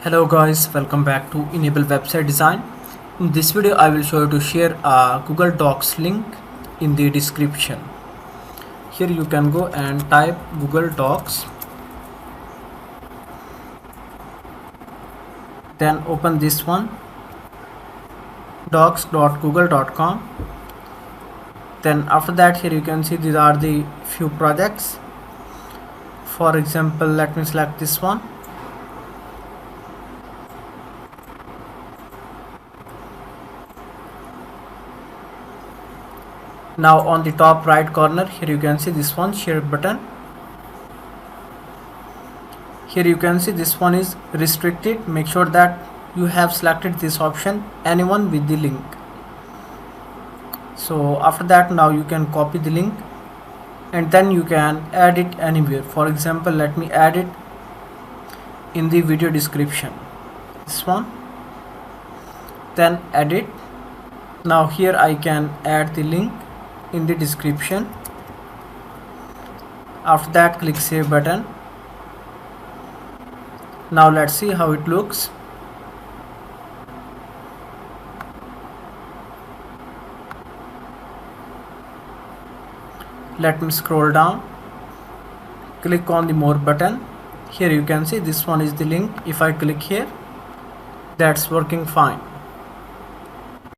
Hello guys, welcome back to Enable Website Design. In this video I will show you to share a Google Docs link in the description. Here you can go and type Google Docs, then open this one, docs.google.com. Then after that, here you can see these are the few projects. For example, let me select this one. Now on the top right corner, here you can see this one, share button. Here you can see this one is restricted. Make sure that you have selected this option, anyone with the link. So after that, now you can copy the link and then you can add it anywhere. For example, let me add it in the video description, this one, then edit. Now here I can add the link in the description. After that, click save button. Now let's see how it looks. Let me scroll down, click on the more button. Here you can see this one is the link. If I click here, that's working fine.